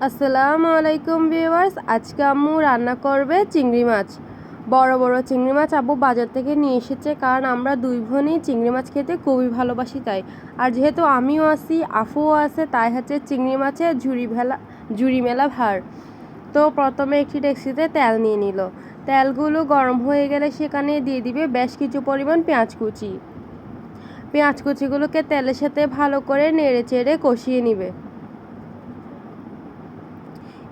আসসালামু আলাইকুম ভিউয়ার্স, আজকে আম্মু রান্না করবে চিংড়ি মাছ। বড় বড় চিংড়ি মাছ আব্বু বাজার থেকে নিয়ে এসেছে, কারণ আমরা দুই বোনই চিংড়ি মাছ খেতে খুবই ভালোবাসি তাই। আর যেহেতু আমিও আছি, আফুও আছে, তাই হচ্ছে চিংড়ি মাছের ঝুড়ি মেলা ভার। তো প্রথমে একটি ডেকচিতে তেল নিয়ে নিল। তেলগুলো গরম হয়ে গেলে সেখানে দিয়ে দিবে বেশ কিছু পরিমাণ পেঁয়াজ কুচি। পেঁয়াজ কুচিগুলোকে তেলের সাথে ভালো করে নেড়ে চেড়ে কষিয়ে নিবে।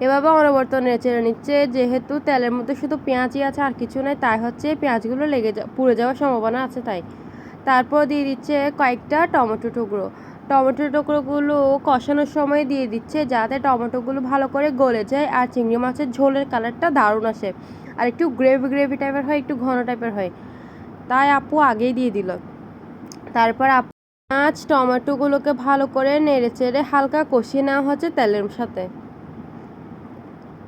এভাবে অনবরত নেড়ে নিচ্ছে, যেহেতু তেলের মধ্যে শুধু পেঁয়াজই আছে আর কিছু নয়, তাই হচ্ছে পেঁয়াজগুলো পুড়ে যাওয়ার সম্ভাবনা আছে তাই। তারপর দিয়ে দিচ্ছে কয়েকটা টমেটো টুকরো। টমেটো টুকরোগুলো কষানোর সময় দিয়ে দিচ্ছে, যাতে টমেটোগুলো ভালো করে গলে যায় আর চিংড়ি মাছের ঝোলের কালারটা দারুণ আসে, আর একটু গ্রেভি গ্রেভি টাইপের হয়, একটু ঘন টাইপের হয়, তাই আপু আগেই দিয়ে দিল। তারপর মাছ টমেটোগুলোকে ভালো করে নেড়ে চেড়ে হালকা কষিয়ে নেওয়া হচ্ছে তেলের সাথে।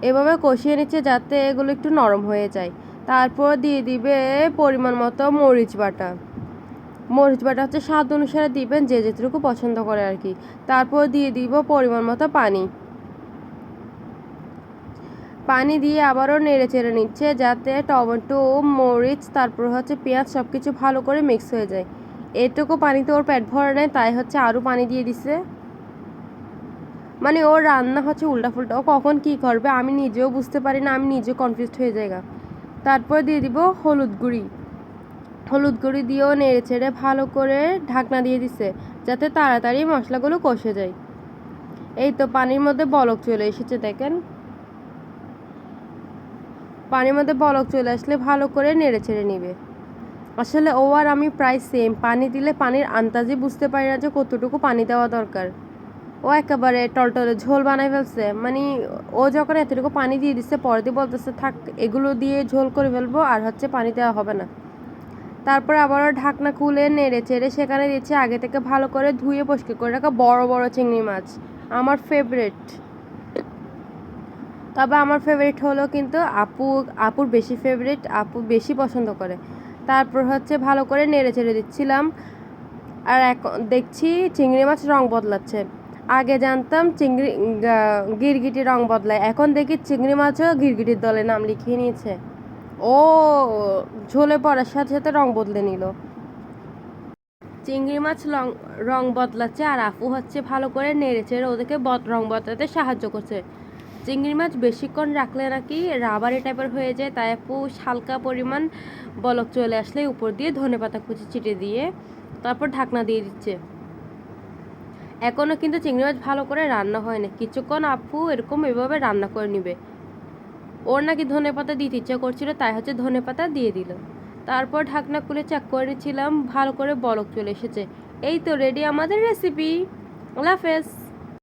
এভাবে কষিয়ে নিচ্ছে যাতে এগুলো একটু নরম হয়ে যায়। তারপর দিয়ে দিবে পরিমাণ মতো মরিচ বাটা। মরিচ বাটা হচ্ছে স্বাদ অনুসারে দিবেন, যে যেটুকু পছন্দ করে আর কি। তারপর দিয়ে দিব পরিমাণ মতো পানি। পানি দিয়ে আবারও নেড়ে চেড়ে নিচ্ছে, যাতে টমেটো, মরিচ, তারপর হচ্ছে পেঁয়াজ সব কিছু ভালো করে মিক্স হয়ে যায়। এটুকু পানিতে ওর পেট ভরে নেয়, তাই হচ্ছে আরও পানি দিয়ে দিছে। মানে ওর রান্না হচ্ছে উল্টাফুল্টা, ও কখন কী করবে আমি নিজেও বুঝতে পারি না, আমি নিজেও কনফিউজড হয়ে যাই। তারপর দিয়ে দিব হলুদ গুঁড়ি। হলুদ গুঁড়ি দিয়েও নেড়ে চেড়ে ভালো করে ঢাকনা দিয়ে দিছে, যাতে তাড়াতাড়ি মশলাগুলো কষে যায়। এই তো পানির মধ্যে বলক চলে এসেছে, দেখেন। পানির মধ্যে বলক চলে আসলে ভালো করে নেড়ে চেড়ে নিবে। আসলে ও আর আমি প্রায় সেম, পানি দিলে পানির আন্দাজই বুঝতে পারি না যে কতটুকু পানি দেওয়া দরকার। ও একেবারে টলটলে ঝোল বানাই ফেলছে, মানে ও যখন এতটুকু পানি দিয়ে দিচ্ছে, পরে দিয়ে বলতেছে থাক এগুলো দিয়ে ঝোল করে ফেলবো, আর হচ্ছে পানি দেওয়া হবে না। তারপর আবারও ঢাকনা খুলে নেড়ে চেড়ে সেখানে দিচ্ছে আগে থেকে ভালো করে ধুয়ে পরিষ্কার করে রাখা বড় বড় চিংড়ি মাছ, আমার ফেভারিট। তবে আমার ফেভারিট হলো কিন্তু আপুর বেশি ফেভারিট, আপু বেশি পছন্দ করে। তারপর হচ্ছে ভালো করে নেড়ে চেড়ে দিচ্ছিলাম। আর এখন দেখছি চিংড়ি মাছ রং বদলাচ্ছে। আগে জানতাম গিরগিটি রং বদলায়, এখন দেখি চিংড়ি মাছও গিরগিটির দলে নাম লিখিয়ে নিয়েছে। ও ঝোলে পড়ার সাথে সাথে রং বদলে নিল। চিংড়ি মাছ রং বদলাচ্ছে, আর আপু হচ্ছে ভালো করে নেড়ে চেড়ে ওদেরকে রং বদলাতে সাহায্য করছে। চিংড়ি মাছ বেশিক্ষণ রাখলে নাকি রাবারি টাইপের হয়ে যায়, তাই আপু হালকা পরিমাণ বলক চলে আসলে উপর দিয়ে ধনেপাতা কুচি ছিটে দিয়ে তারপর ঢাকনা দিয়ে দিচ্ছে। এখনও কিন্তু চিংড়ি মাছ ভালো করে রান্না হয় না, কিছুক্ষণ আপু এভাবে রান্না করে নিবে। ওর নাকি ধনেপাতা দিতে ইচ্ছা করছিল, তাই হচ্ছে ধনেপাতা দিয়ে দিল। তারপর ঢাকনা খুলে চেক করে নিচ্ছিলাম, ভালো করে বলক চলে এসেছে। এই তো রেডি আমাদের রেসিপি। আল্লাহ হাফেজ।